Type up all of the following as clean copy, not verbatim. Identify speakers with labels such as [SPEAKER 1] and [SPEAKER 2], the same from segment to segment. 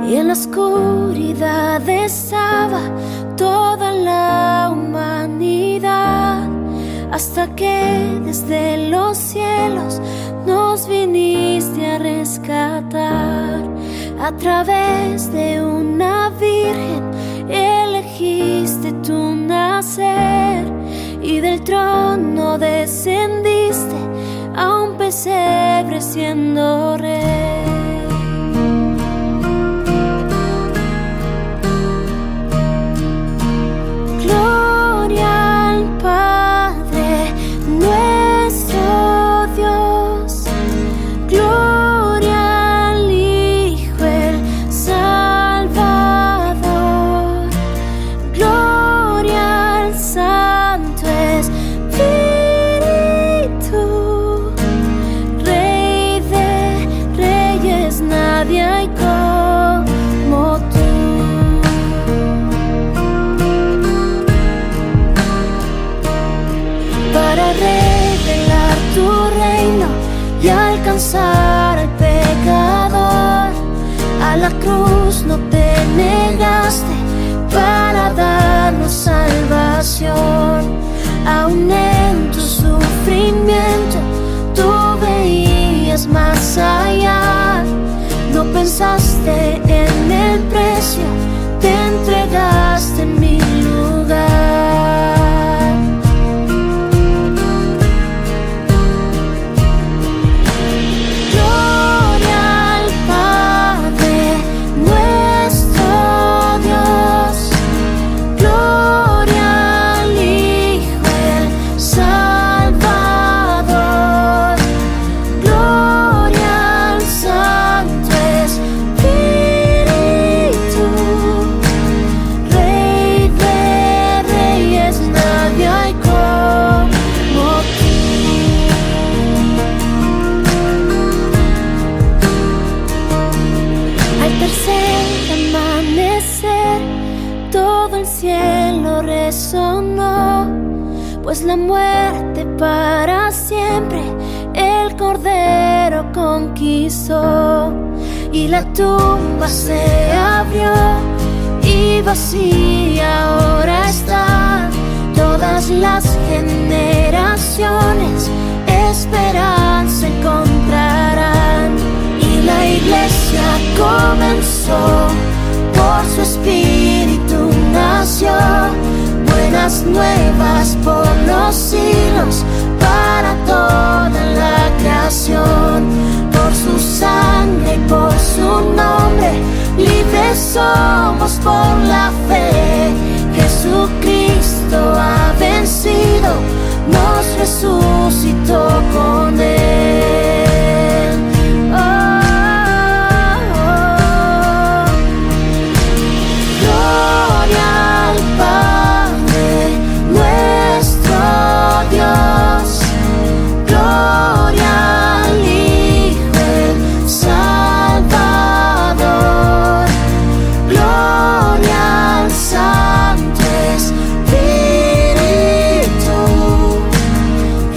[SPEAKER 1] y en la oscuridad estaba toda la humanidad, hasta que desde los cielos nos viniste a rescatar. A través de una virgen elegiste tu nacer, y del trono descendiste a un pesebre siendo rey. Gloria al Padre nuestro Dios, gloria al Hijo el Salvador, gloria al Santo Espíritu, Rey de reyes, nadie hay como tú. Para revelar tu reino y alcanzar al pecador, a la cruz no te negaste para darnos salvación. Aún en tu sufrimiento tú veías más allá, no pensaste en el precio, te entregaste en mi lugar. Gloria al Padre nuestro Dios, gloria al Hijo el Salvador, gloria al Santo Espíritu, Rey de reyes, nadie hay como tú. Al tercer amanecer, todo el cielo resonó, pues la muerte para siempre el Cordero conquistó. Y la tumba se abrió y vacía ahora está. Todas las generaciones esperanza encontrarán. Y la iglesia comenzó, por su espíritu nació, buenas nuevas por los siglos, para toda la creación. Por su sangre y por su nombre, libres somos por la fe. Jesucristo ha vencido, nos resucitó con él. Oh, oh, oh. Gloria al Padre nuestro Dios, gloria al Hijo el Salvador, gloria al Santo Espíritu,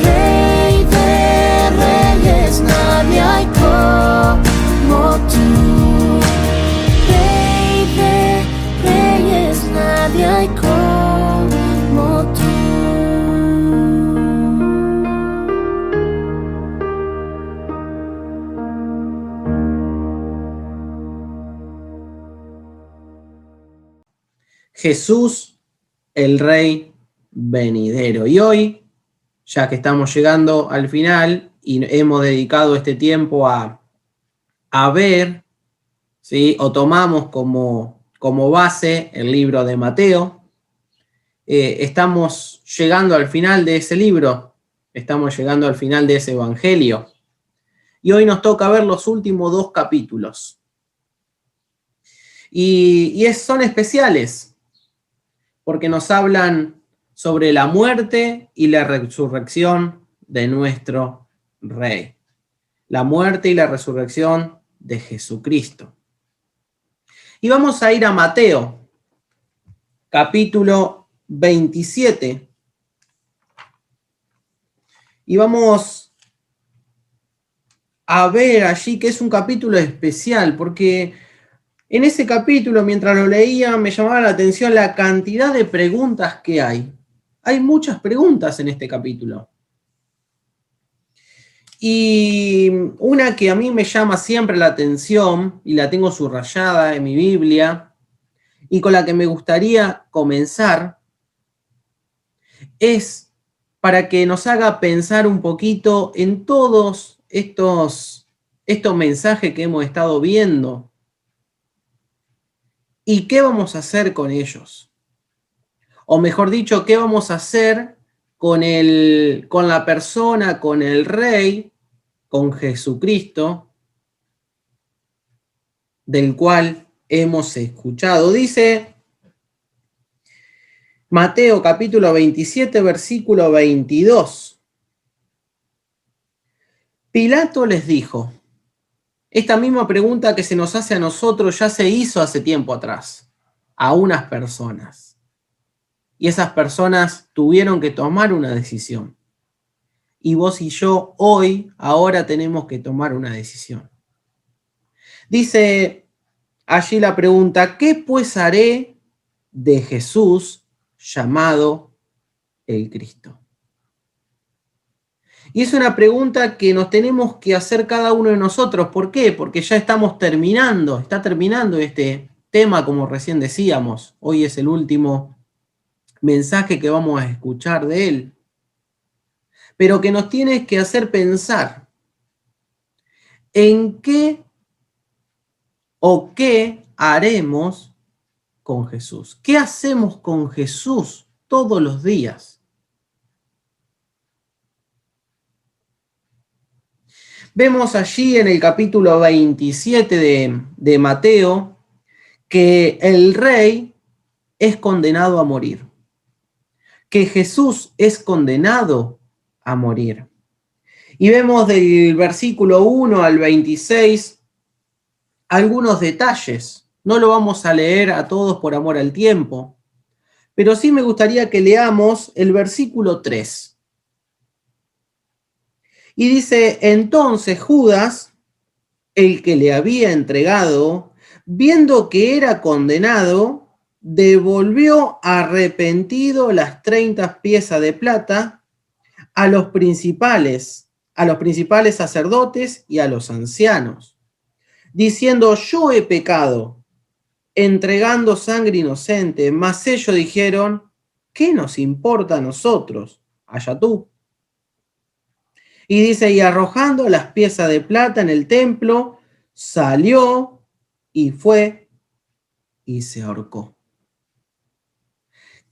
[SPEAKER 1] Rey de reyes, nadie hay como tú. Rey de reyes, nadie hay como tú.
[SPEAKER 2] Jesús, el Rey venidero. Y hoy, ya que estamos llegando al final y hemos dedicado este tiempo a ver, ¿sí? O tomamos como base el libro de Mateo, estamos llegando al final de ese libro, estamos llegando al final de ese evangelio. Y hoy nos toca ver los últimos 2 capítulos. Y son especiales, porque nos hablan sobre la muerte y la resurrección de nuestro Rey. La muerte y la resurrección de Jesucristo. Y vamos a ir a Mateo, capítulo 27. Y vamos a ver allí que es un capítulo especial, porque En ese capítulo, mientras lo leía, me llamaba la atención la cantidad de preguntas que hay. Hay muchas preguntas en este capítulo. Y una que a mí me llama siempre la atención, y la tengo subrayada en mi Biblia, y con la que me gustaría comenzar, es para que nos haga pensar un poquito en todos estos mensajes que hemos estado viendo y qué vamos a hacer con ellos. O mejor dicho, qué vamos a hacer con la persona, con el Rey, con Jesucristo, del cual hemos escuchado. Dice Mateo capítulo 27, versículo 22. Pilato les dijo, esta misma pregunta que se nos hace a nosotros ya se hizo hace tiempo atrás, a unas personas. Y esas personas tuvieron que tomar una decisión. Y vos y yo hoy, ahora tenemos que tomar una decisión. Dice allí la pregunta, ¿qué pues haré de Jesús llamado el Cristo? Y es una pregunta que nos tenemos que hacer cada uno de nosotros. ¿Por qué? Porque ya está terminando este tema, como recién decíamos. Hoy es el último mensaje que vamos a escuchar de él. Pero que nos tiene que hacer pensar en qué o qué haremos con Jesús. ¿Qué hacemos con Jesús todos los días? Vemos allí en el capítulo 27 de Mateo que el Rey es condenado a morir, que Jesús es condenado a morir. Y vemos del versículo 1 al 26 algunos detalles. No lo vamos a leer a todos por amor al tiempo, pero sí me gustaría que leamos el versículo 3. Y dice, entonces Judas, el que le había entregado, viendo que era condenado, devolvió arrepentido las 30 piezas de plata a los principales sacerdotes y a los ancianos, diciendo, yo he pecado, entregando sangre inocente. Mas ellos dijeron, ¿qué nos importa a nosotros? Allá tú. Y dice, y arrojando las piezas de plata en el templo, salió y fue y se ahorcó.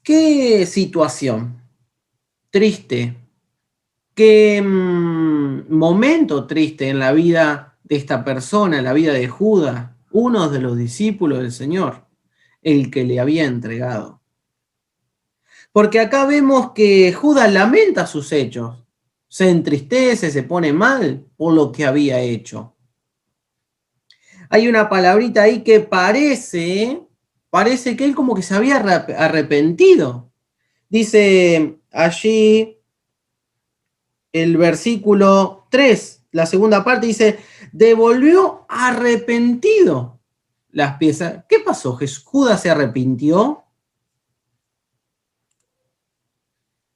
[SPEAKER 2] Qué situación triste, qué momento triste en la vida de esta persona, en la vida de Judas, uno de los discípulos del Señor, el que le había entregado. Porque acá vemos que Judas lamenta sus hechos, se entristece, se pone mal por lo que había hecho. Hay una palabrita ahí que parece que él como que se había arrepentido. Dice allí el versículo 3, la segunda parte, dice, devolvió arrepentido las piezas. ¿Qué pasó? ¿Judas se arrepintió?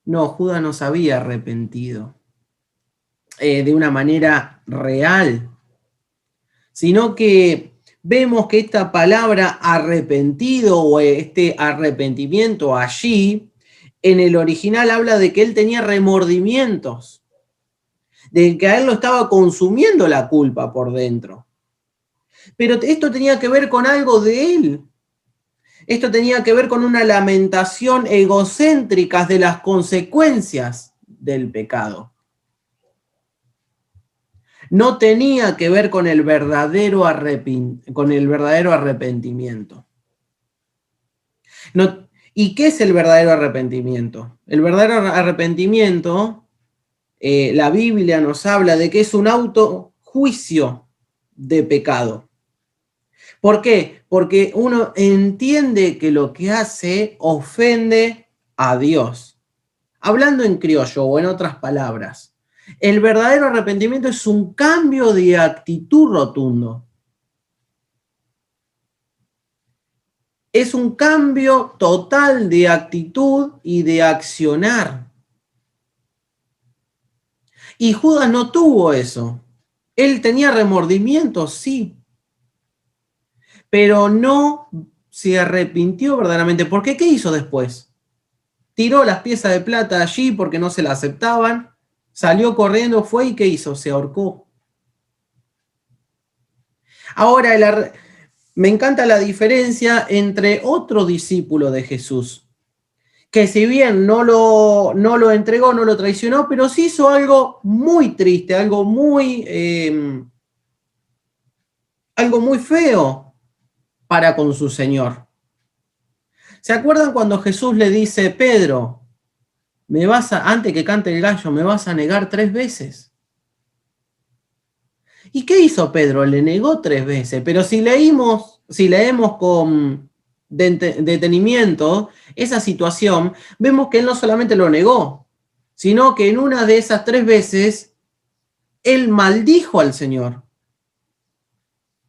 [SPEAKER 2] No, Judas no se había arrepentido de una manera real, sino que vemos que esta palabra arrepentido o este arrepentimiento allí, en el original habla de que él tenía remordimientos, de que a él lo estaba consumiendo la culpa por dentro. Pero esto tenía que ver con algo de él. Esto tenía que ver con una lamentación egocéntrica de las consecuencias del pecado. No tenía que ver con el verdadero arrepentimiento. No, ¿y qué es el verdadero arrepentimiento? El verdadero arrepentimiento, la Biblia nos habla de que es un autojuicio de pecado. ¿Por qué? Porque uno entiende que lo que hace ofende a Dios. Hablando en criollo o en otras palabras, el verdadero arrepentimiento es un cambio de actitud rotundo. Es un cambio total de actitud y de accionar. Y Judas no tuvo eso. Él tenía remordimientos, sí, pero no se arrepintió verdaderamente. ¿Por qué? ¿Qué hizo después? Tiró las piezas de plata allí porque no se la aceptaban, salió corriendo, fue y ¿qué hizo? Se ahorcó. Ahora, me encanta la diferencia entre otro discípulo de Jesús, que si bien no lo entregó, no lo traicionó, pero sí hizo algo muy triste, algo muy feo para con su Señor. ¿Se acuerdan cuando Jesús le dice, Pedro, antes que cante el gallo, me vas a negar 3 veces? ¿Y qué hizo Pedro? Le negó 3 veces, pero si leemos con detenimiento esa situación, vemos que él no solamente lo negó, sino que en una de esas 3 veces, él maldijo al Señor.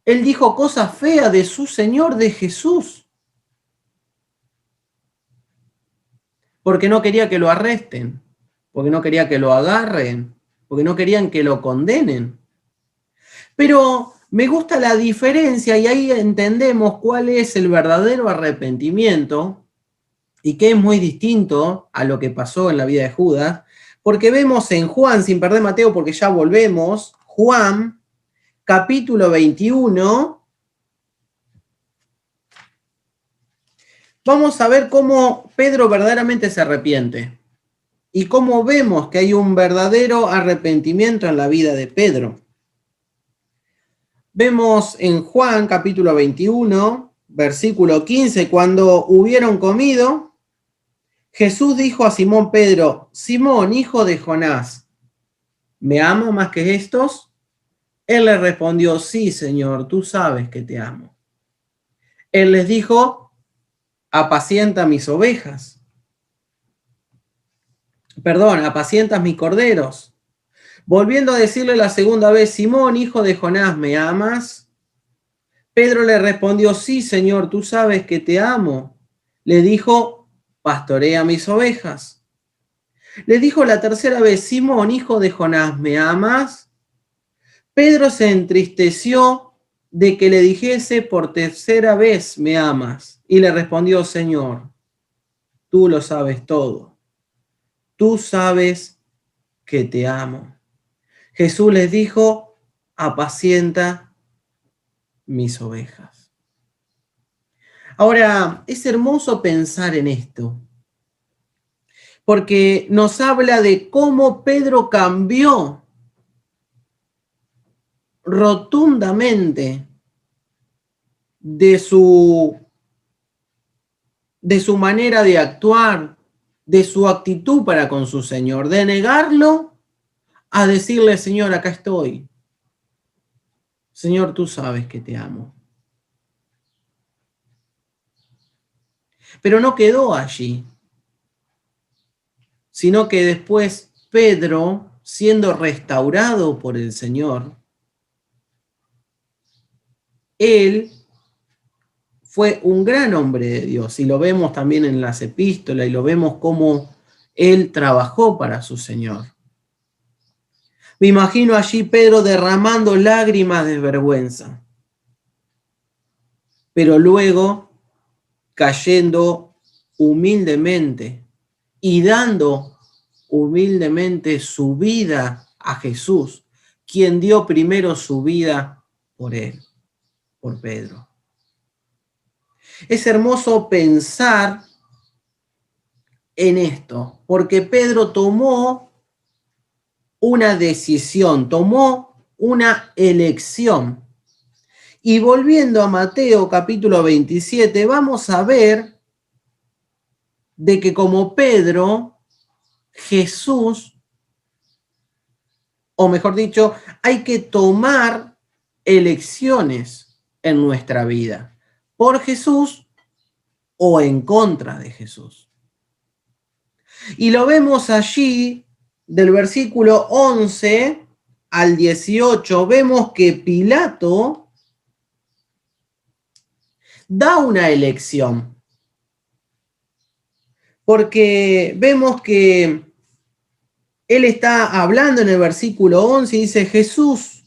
[SPEAKER 2] Él dijo cosas feas de su Señor, de Jesús, porque no quería que lo arresten, porque no quería que lo agarren, porque no querían que lo condenen. Pero me gusta la diferencia y ahí entendemos cuál es el verdadero arrepentimiento y que es muy distinto a lo que pasó en la vida de Judas, porque vemos en Juan, sin perder Mateo porque ya volvemos, Juan capítulo 21, vamos a ver cómo Pedro verdaderamente se arrepiente y cómo vemos que hay un verdadero arrepentimiento en la vida de Pedro. Vemos en Juan capítulo 21, versículo 15, cuando hubieron comido, Jesús dijo a Simón Pedro, Simón, hijo de Jonás, ¿me ama más que estos? Él le respondió, sí, Señor, tú sabes que te amo. Él les dijo, apacienta mis ovejas. Apacientas mis corderos. Volviendo a decirle la segunda vez, Simón, hijo de Jonás, ¿me amas? Pedro le respondió, sí, Señor, tú sabes que te amo. Le dijo, pastorea mis ovejas. Le dijo la tercera vez, Simón, hijo de Jonás, ¿me amas? Pedro se entristeció de que le dijese por tercera vez, ¿me amas? Y le respondió, Señor, tú lo sabes todo. Tú sabes que te amo. Jesús les dijo, apacienta mis ovejas. Ahora, es hermoso pensar en esto, porque nos habla de cómo Pedro cambió rotundamente de su manera de actuar, de su actitud para con su Señor, de negarlo a decirle, Señor, acá estoy. Señor, tú sabes que te amo. Pero no quedó allí, sino que después Pedro, siendo restaurado por el Señor, él fue un gran hombre de Dios, y lo vemos también en las epístolas, y lo vemos cómo él trabajó para su Señor. Me imagino allí Pedro derramando lágrimas de vergüenza, pero luego cayendo humildemente y dando humildemente su vida a Jesús, quien dio primero su vida por él, por Pedro. Es hermoso pensar en esto, porque Pedro tomó una decisión, tomó una elección. Y volviendo a Mateo capítulo 27, vamos a ver de que como Pedro, Jesús, o mejor dicho, hay que tomar elecciones en nuestra vida, por Jesús o en contra de Jesús. Y lo vemos allí del versículo 11 al 18, vemos que Pilato da una elección. Porque vemos que él está hablando en el versículo 11 y dice, Jesús,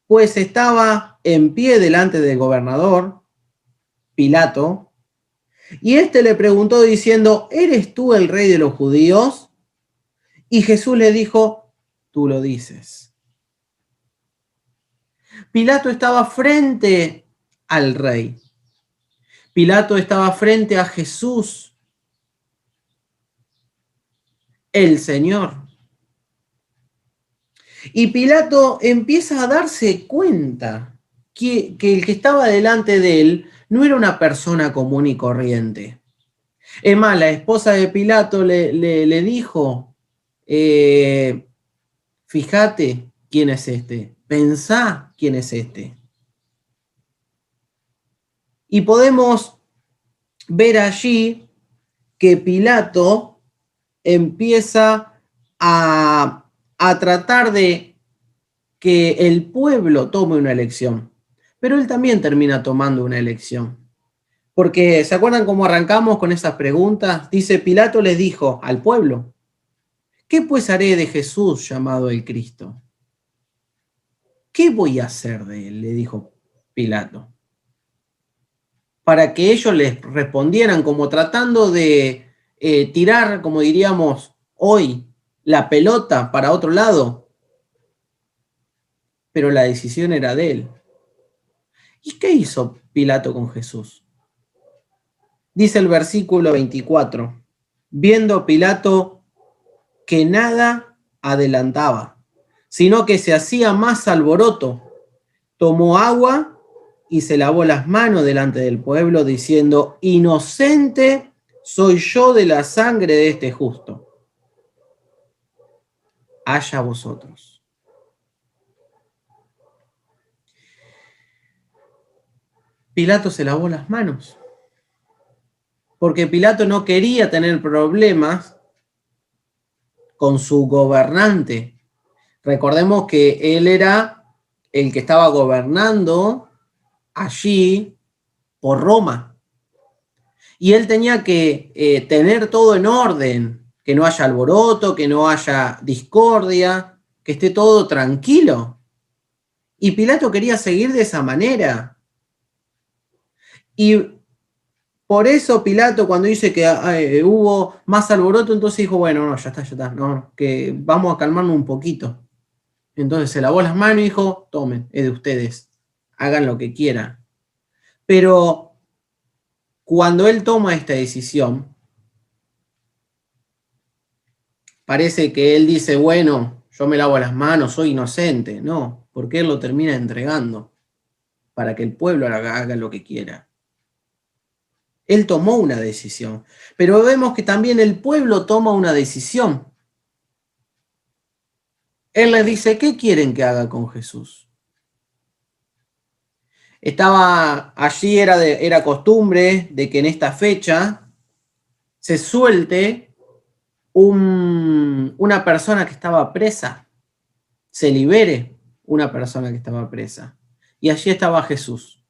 [SPEAKER 2] pues estaba en pie delante del gobernador, Pilato, y éste le preguntó diciendo, ¿eres tú el rey de los judíos? Y Jesús le dijo, tú lo dices. Pilato estaba frente al rey. Pilato estaba frente a Jesús, el Señor. Y Pilato empieza a darse cuenta que el que estaba delante de él no era una persona común y corriente. Es más, la esposa de Pilato le dijo, fíjate quién es este, pensá quién es este. Y podemos ver allí que Pilato empieza a tratar de que el pueblo tome una elección, pero él también termina tomando una elección. Porque, ¿se acuerdan cómo arrancamos con esas preguntas? Dice, Pilato les dijo al pueblo, ¿qué pues haré de Jesús llamado el Cristo? ¿Qué voy a hacer de él? Le dijo Pilato. Para que ellos les respondieran como tratando de tirar, como diríamos hoy, la pelota para otro lado. Pero la decisión era de él. ¿Y qué hizo Pilato con Jesús? Dice el versículo 24, viendo Pilato que nada adelantaba, sino que se hacía más alboroto, tomó agua y se lavó las manos delante del pueblo, diciendo, inocente soy yo de la sangre de este justo. Haya vosotros. Pilato se lavó las manos, porque Pilato no quería tener problemas con su gobernante. Recordemos que él era el que estaba gobernando allí por Roma. Y él tenía que tener todo en orden, que no haya alboroto, que no haya discordia, que esté todo tranquilo. Y Pilato quería seguir de esa manera. Y por eso Pilato, cuando dice que hubo más alboroto, entonces dijo, bueno, no, ya está, no, que vamos a calmarnos un poquito. Entonces se lavó las manos y dijo, tomen, es de ustedes, hagan lo que quieran. Pero cuando él toma esta decisión, parece que él dice, bueno, yo me lavo las manos, soy inocente. No, porque él lo termina entregando para que el pueblo haga lo que quiera. Él tomó una decisión, pero vemos que también el pueblo toma una decisión. Él les dice, ¿qué quieren que haga con Jesús? Estaba allí, era costumbre de que en esta fecha se suelte una persona que estaba presa, se libere una persona que estaba presa. Y allí estaba Jesús.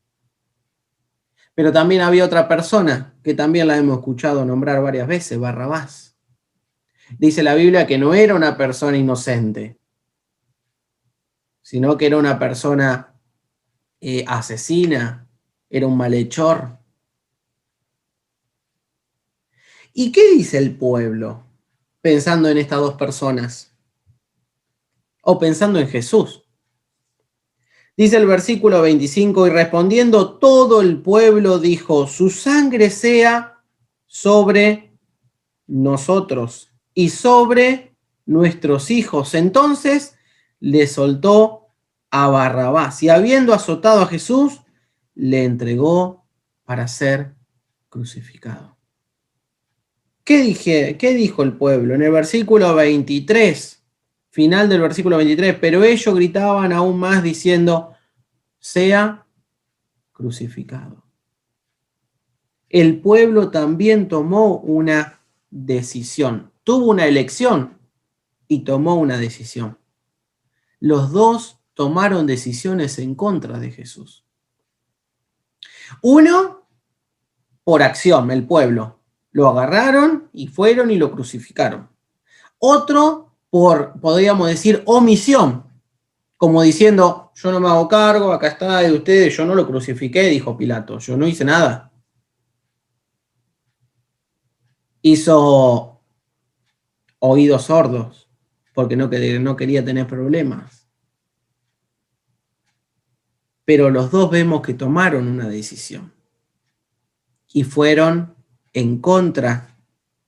[SPEAKER 2] Pero también había otra persona que también la hemos escuchado nombrar varias veces, Barrabás. Dice la Biblia que no era una persona inocente, sino que era una persona asesina, era un malhechor. ¿Y qué dice el pueblo pensando en estas dos personas? O pensando en Jesús. Dice el versículo 25, y respondiendo todo el pueblo dijo, su sangre sea sobre nosotros y sobre nuestros hijos. Entonces le soltó a Barrabás y habiendo azotado a Jesús, le entregó para ser crucificado. ¿Qué dijo el pueblo? En el versículo 23, final del versículo 23, pero ellos gritaban aún más diciendo, sea crucificado. El pueblo también tomó una decisión, tuvo una elección y tomó una decisión. Los dos tomaron decisiones en contra de Jesús. Uno, por acción, el pueblo. Lo agarraron y fueron y lo crucificaron. Otro, por, podríamos decir, omisión. Como diciendo, yo no me hago cargo, acá está de ustedes, yo no lo crucifiqué, dijo Pilato, yo no hice nada. Hizo oídos sordos, porque no quería tener problemas. Pero los dos vemos que tomaron una decisión y fueron en contra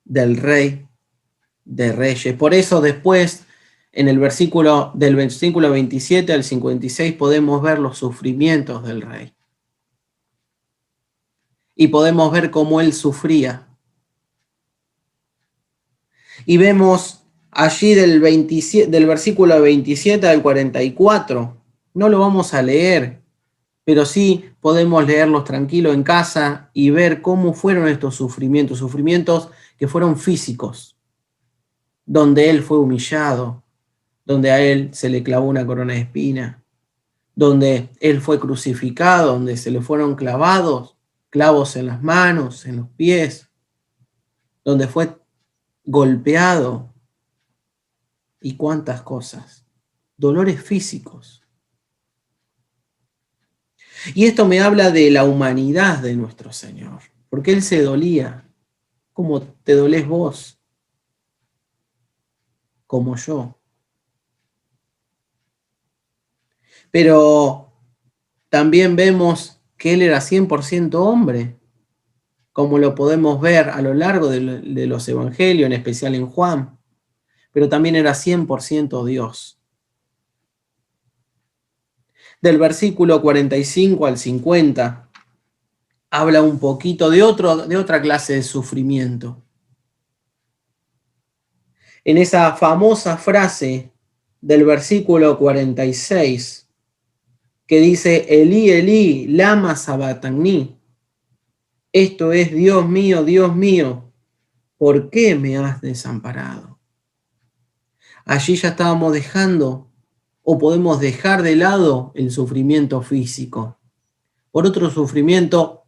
[SPEAKER 2] del Rey de Reyes. Por eso después, en el versículo, del versículo 27 al 56, podemos ver los sufrimientos del Rey. Y podemos ver cómo él sufría. Y vemos allí del versículo 27 al 44, no lo vamos a leer, pero sí podemos leerlos tranquilo en casa y ver cómo fueron estos sufrimientos, sufrimientos que fueron físicos, donde él fue humillado, donde a él se le clavó una corona de espina, donde él fue crucificado, donde se le fueron clavados clavos en las manos, en los pies, donde fue golpeado y cuántas cosas, dolores físicos. Y esto me habla de la humanidad de nuestro Señor, porque Él se dolía, como te dolés vos, como yo. Pero también vemos que Él era 100% hombre, como lo podemos ver a lo largo de los evangelios, en especial en Juan, pero también era 100% Dios. Del versículo 45 al 50, habla un poquito de otra clase de sufrimiento. En esa famosa frase del versículo 46, que dice, Elí, Elí, lama sabactani. Esto es, Dios mío, ¿por qué me has desamparado? Allí ya estábamos dejando, o podemos dejar de lado el sufrimiento físico. Por otro sufrimiento,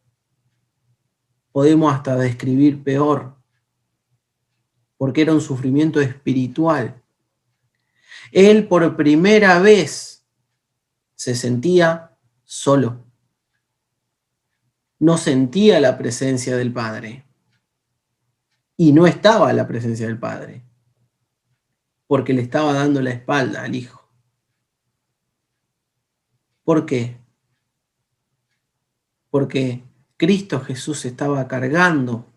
[SPEAKER 2] podemos hasta describir peor, porque era un sufrimiento espiritual. Él por primera vez se sentía solo. No sentía la presencia del Padre. Y no estaba la presencia del Padre, porque le estaba dando la espalda al Hijo. ¿Por qué? Porque Cristo Jesús estaba cargando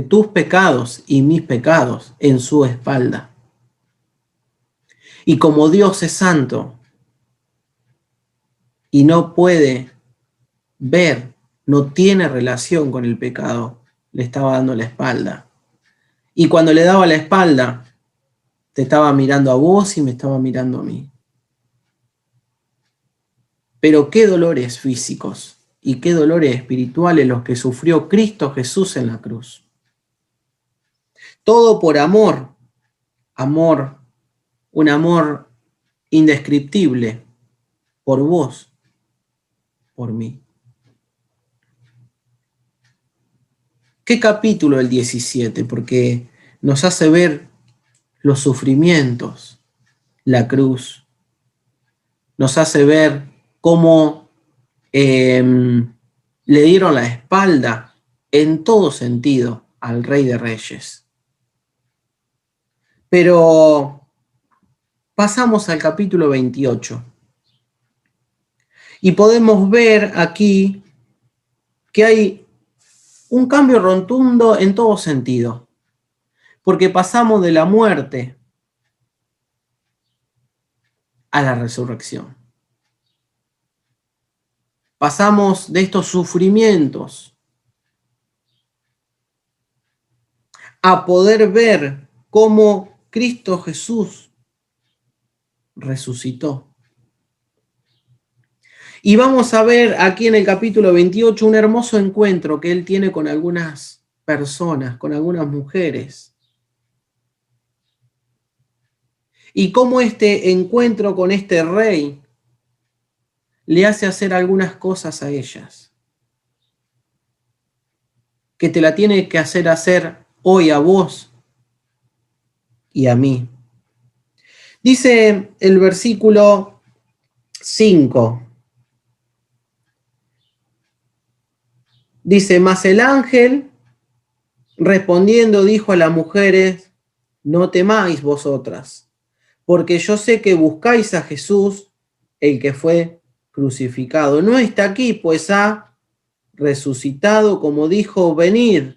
[SPEAKER 2] tus pecados y mis pecados en su espalda. Y como Dios es santo y no puede ver, no tiene relación con el pecado, le estaba dando la espalda. Y cuando le daba la espalda, te estaba mirando a vos y me estaba mirando a mí. Pero qué dolores físicos y qué dolores espirituales los que sufrió Cristo Jesús en la cruz. Todo por amor, un amor indescriptible por vos, por mí. ¿Qué capítulo el 17? Porque nos hace ver los sufrimientos, la cruz. Nos hace ver cómo le dieron la espalda en todo sentido al Rey de Reyes. Pero pasamos al capítulo 28 y podemos ver aquí que hay un cambio rotundo en todo sentido, porque pasamos de la muerte a la resurrección. Pasamos de estos sufrimientos a poder ver cómo Cristo Jesús resucitó. Y vamos a ver aquí en el capítulo 28 un hermoso encuentro que él tiene con algunas personas, con algunas mujeres. Y cómo este encuentro con este rey le hace hacer algunas cosas a ellas. que te la tiene que hacer hoy a vos y a mí. Dice el versículo 5. Dice, mas el ángel respondiendo dijo a las mujeres, no temáis vosotras, porque yo sé que buscáis a Jesús, el que fue crucificado. No está aquí, pues ha resucitado, como dijo, venid,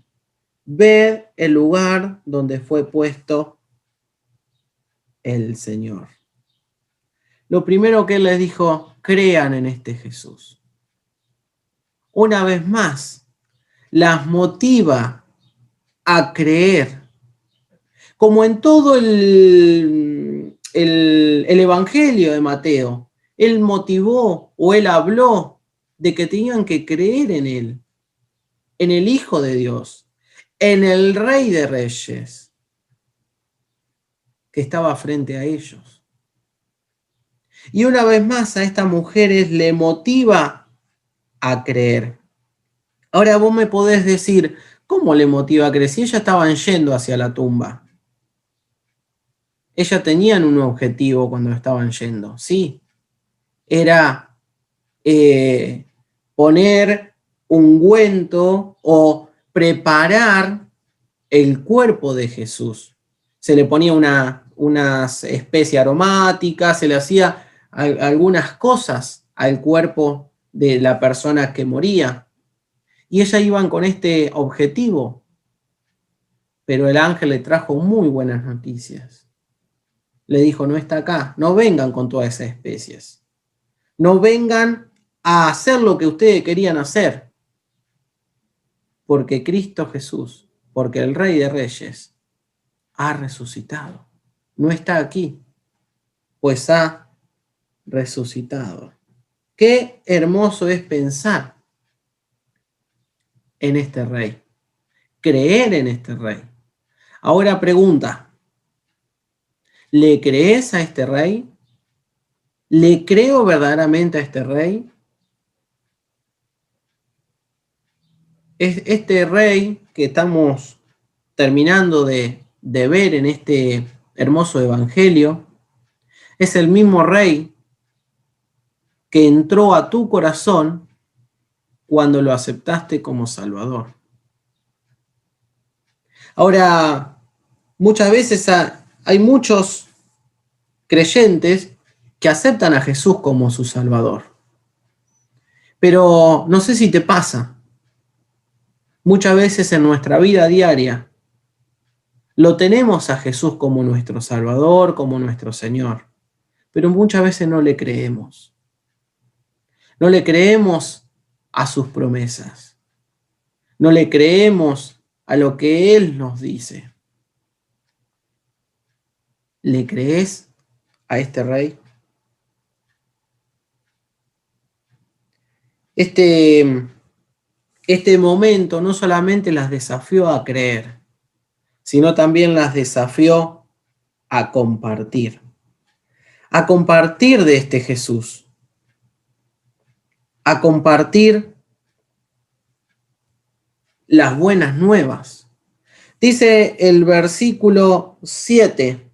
[SPEAKER 2] ved el lugar donde fue puesto el Señor. Lo primero que él les dijo, crean en este Jesús. Una vez más, las motiva a creer. Como en todo el Evangelio de Mateo, él motivó o él habló de que tenían que creer en él, en el Hijo de Dios, en el Rey de Reyes, que estaba frente a ellos. Y una vez más a estas mujeres le motiva a creer. Ahora vos me podés decir, ¿cómo le motiva a creer? Si ellas estaban yendo hacia la tumba. Ellas tenían un objetivo cuando estaban yendo, sí. Era poner ungüento o preparar el cuerpo de Jesús. Se le ponía unas especies aromáticas, se le hacía algunas cosas al cuerpo de la persona que moría. Y ellas iban con este objetivo. Pero el ángel le trajo muy buenas noticias. Le dijo, no está acá, no vengan con todas esas especies. No vengan a hacer lo que ustedes querían hacer. Porque Cristo Jesús, porque el Rey de Reyes, ha resucitado. No está aquí, pues ha resucitado. Qué hermoso es pensar en este Rey, creer en este Rey. Ahora pregunta, ¿le crees a este Rey? ¿Le creo verdaderamente a este Rey? Este Rey que estamos terminando de ver en este hermoso evangelio, es el mismo Rey que entró a tu corazón cuando lo aceptaste como Salvador. Ahora, muchas veces hay muchos creyentes que aceptan a Jesús como su Salvador. Pero no sé si te pasa, muchas veces en nuestra vida diaria lo tenemos a Jesús como nuestro Salvador, como nuestro Señor, pero muchas veces no le creemos. No le creemos a sus promesas. No le creemos a lo que Él nos dice. ¿Le crees a este Rey? Este momento no solamente las desafió a creer, sino también las desafió a compartir. A compartir de este Jesús. A compartir las buenas nuevas. Dice el versículo 7.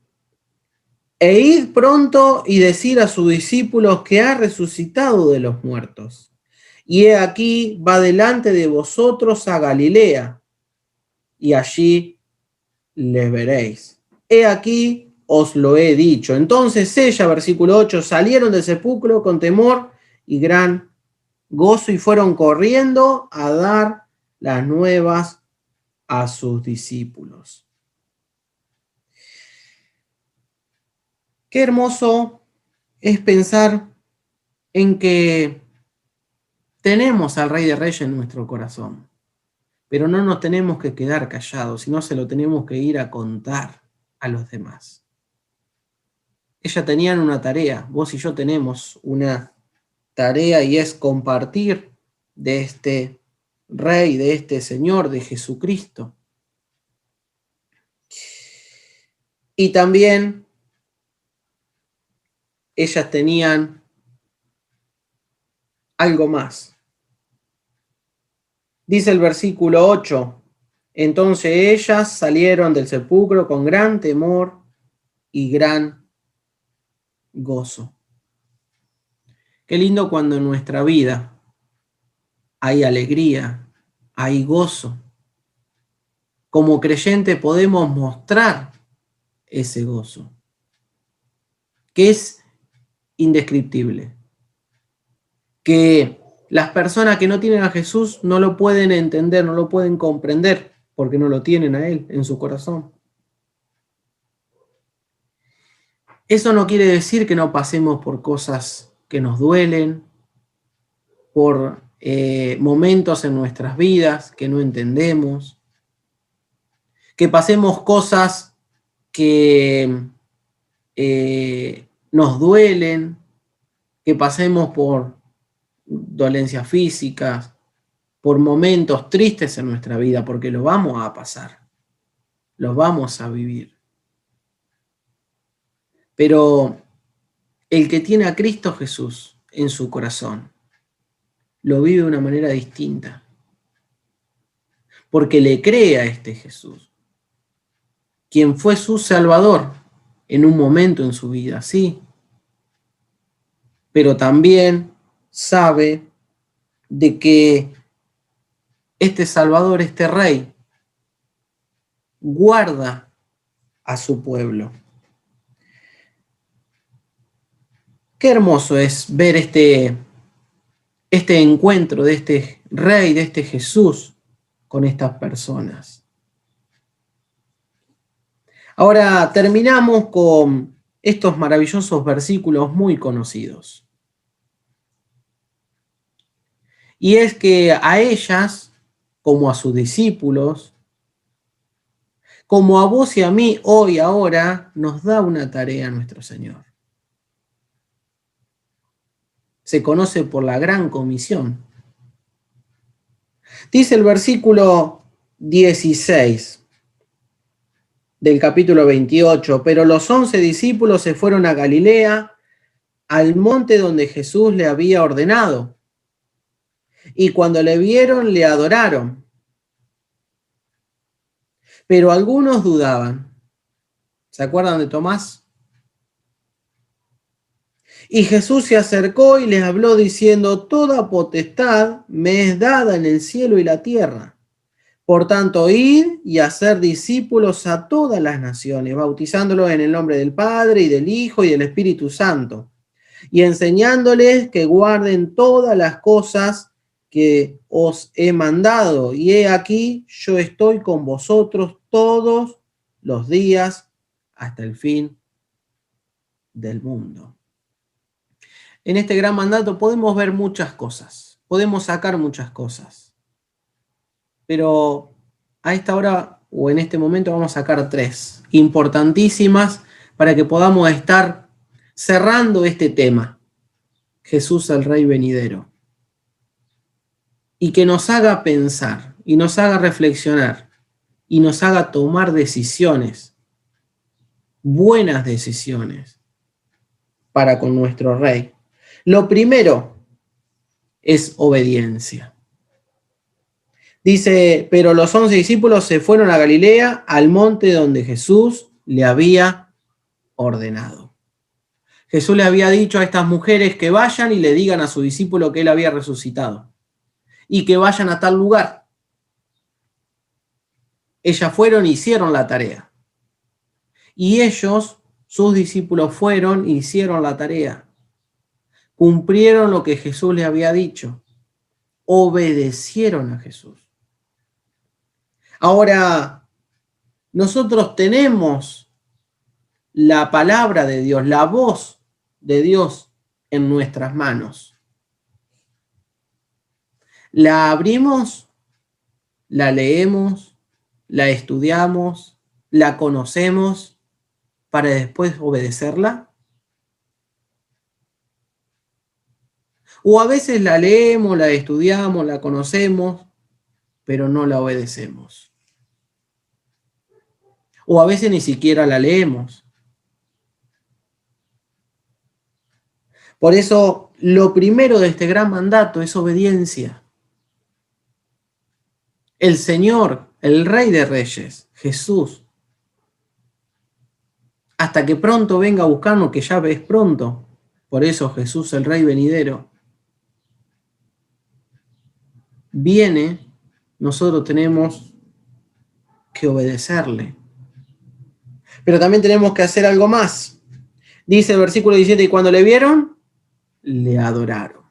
[SPEAKER 2] E id pronto y decir a sus discípulos que ha resucitado de los muertos. Y he aquí va delante de vosotros a Galilea, y allí les veréis. He aquí os lo he dicho. Entonces ella, versículo 8, salieron del sepulcro con temor y gran gozo y fueron corriendo a dar las nuevas a sus discípulos. Qué hermoso es pensar en que tenemos al Rey de Reyes en nuestro corazón, pero no nos tenemos que quedar callados, sino se lo tenemos que ir a contar a los demás. Ellas tenían una tarea, vos y yo tenemos una tarea y es compartir de este Rey, de este Señor, de Jesucristo. Y también ellas tenían algo más. Dice el versículo 8, entonces ellas salieron del sepulcro con gran temor y gran gozo. Qué lindo cuando en nuestra vida hay alegría, hay gozo. Como creyente podemos mostrar ese gozo, que es indescriptible, que las personas que no tienen a Jesús no lo pueden entender, no lo pueden comprender, porque no lo tienen a Él en su corazón. Eso no quiere decir que no pasemos por cosas que nos duelen, por momentos en nuestras vidas que no entendemos, que pasemos cosas que nos duelen, que pasemos por dolencias físicas, por momentos tristes en nuestra vida, porque lo vamos a pasar, los vamos a vivir. Pero el que tiene a Cristo Jesús en su corazón, lo vive de una manera distinta, porque le cree a este Jesús, quien fue su Salvador en un momento en su vida, sí, pero también sabe de que este Salvador, este Rey, guarda a su pueblo. Qué hermoso es ver este encuentro de este Rey, de este Jesús con estas personas. Ahora terminamos con estos maravillosos versículos muy conocidos. Y es que a ellas, como a sus discípulos, como a vos y a mí hoy, ahora, nos da una tarea nuestro Señor. Se conoce por la gran comisión. Dice el versículo 16 del capítulo 28, pero los 11 discípulos se fueron a Galilea, al monte donde Jesús le había ordenado. Y cuando le vieron, le adoraron. Pero algunos dudaban. ¿Se acuerdan de Tomás? Y Jesús se acercó y les habló diciendo, toda potestad me es dada en el cielo y la tierra. Por tanto, id y hacer discípulos a todas las naciones, bautizándolos en el nombre del Padre y del Hijo y del Espíritu Santo, y enseñándoles que guarden todas las cosas que os he mandado. Y he aquí, yo estoy con vosotros todos los días hasta el fin del mundo. En este gran mandato podemos ver muchas cosas, podemos sacar muchas cosas, pero a esta hora o en este momento vamos a sacar 3 importantísimas para que podamos estar cerrando este tema, Jesús el Rey venidero, y que nos haga pensar y nos haga reflexionar y nos haga tomar decisiones, buenas decisiones para con nuestro Rey. Lo primero es obediencia. Dice, pero los 11 discípulos se fueron a Galilea, al monte donde Jesús le había ordenado. Jesús le había dicho a estas mujeres que vayan y le digan a su discípulo que él había resucitado y que vayan a tal lugar. Ellas fueron y hicieron la tarea. Y ellos, sus discípulos, fueron e hicieron la tarea. Cumplieron lo que Jesús les había dicho. Obedecieron a Jesús. Ahora, nosotros tenemos la palabra de Dios, la voz de Dios en nuestras manos. La abrimos, la leemos, la estudiamos, la conocemos para después obedecerla. O a veces la leemos, la estudiamos, la conocemos, pero no la obedecemos. O a veces ni siquiera la leemos. Por eso, lo primero de este gran mandato es obediencia. el Señor, el Rey de Reyes, Jesús. Hasta que pronto venga a buscarnos, que ya es pronto. Por eso Jesús, el Rey venidero, viene, nosotros tenemos que obedecerle. Pero también tenemos que hacer algo más. Dice el versículo 17, y cuando le vieron, le adoraron.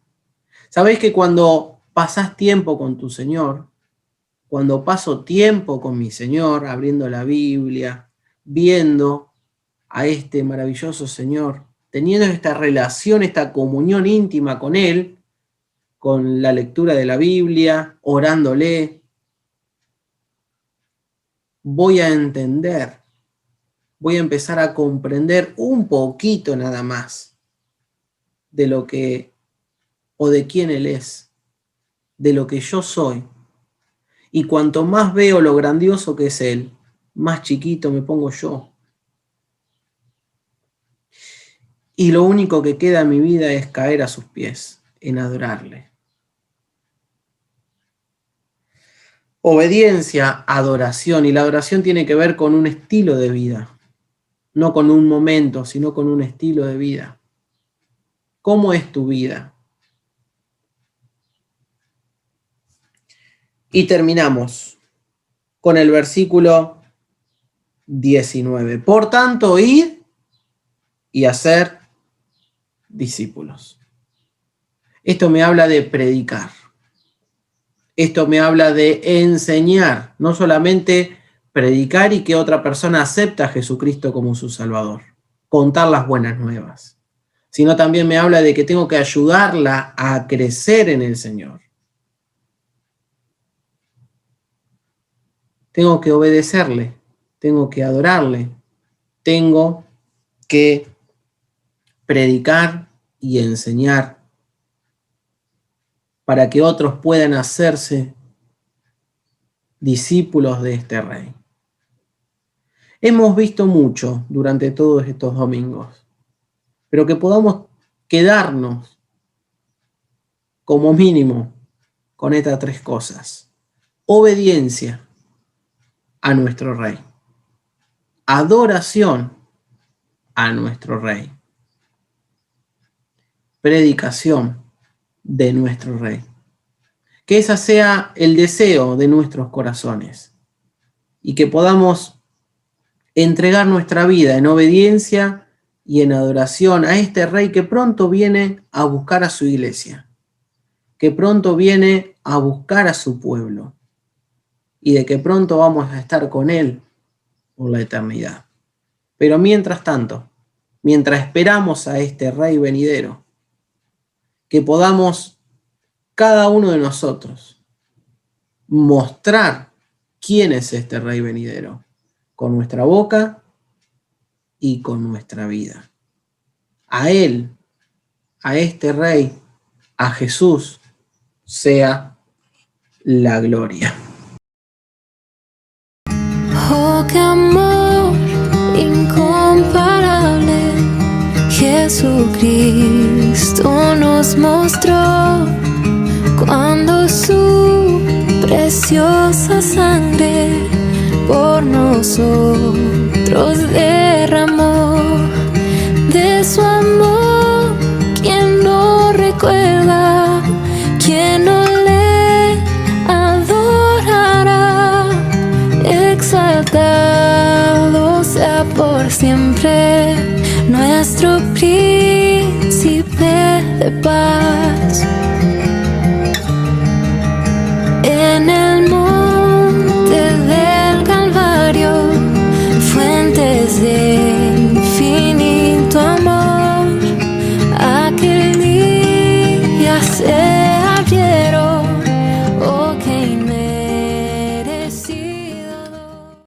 [SPEAKER 2] ¿Sabéis que cuando pasás tiempo con tu Señor, cuando paso tiempo con mi Señor, abriendo la Biblia, viendo a este maravilloso Señor, teniendo esta relación, esta comunión íntima con Él, con la lectura de la Biblia, orándole, voy a entender, voy a empezar a comprender un poquito nada más de lo que, o de quién Él es, de lo que yo soy. Y cuanto más veo lo grandioso que es Él, más chiquito me pongo yo. Y lo único que queda en mi vida es caer a sus pies, en adorarle. Obediencia, adoración. Y la adoración tiene que ver con un estilo de vida. No con un momento, sino con un estilo de vida. ¿Cómo es tu vida? Y terminamos con el versículo 19. Por tanto, id y hacer discípulos. Esto me habla de predicar. Esto me habla de enseñar, no solamente predicar y que otra persona acepte a Jesucristo como su Salvador, contar las buenas nuevas, sino también me habla de que tengo que ayudarla a crecer en el Señor. Tengo que obedecerle, tengo que adorarle, tengo que predicar y enseñar para que otros puedan hacerse discípulos de este Rey. Hemos visto mucho durante todos estos domingos, pero que podamos quedarnos como mínimo con estas tres cosas. Obediencia a nuestro Rey. Adoración a nuestro Rey. Predicación de nuestro Rey. Que ese sea el deseo de nuestros corazones y que podamos entregar nuestra vida en obediencia y en adoración a este Rey que pronto viene a buscar a su iglesia, que pronto viene a buscar a su pueblo y de que pronto vamos a estar con Él por la eternidad. Pero mientras tanto, mientras esperamos a este Rey venidero, que podamos cada uno de nosotros mostrar quién es este Rey venidero con nuestra boca y con nuestra vida. A Él, a este Rey, a Jesús, sea la gloria.
[SPEAKER 1] Oh, qué amor incomparable, Jesucristo nos mostró cuando su preciosa sangre por nosotros derramó. De su amor, ¿quién no recuerda? ¿Quién no le adorará? Exaltado sea por siempre nuestro príncipe de paz.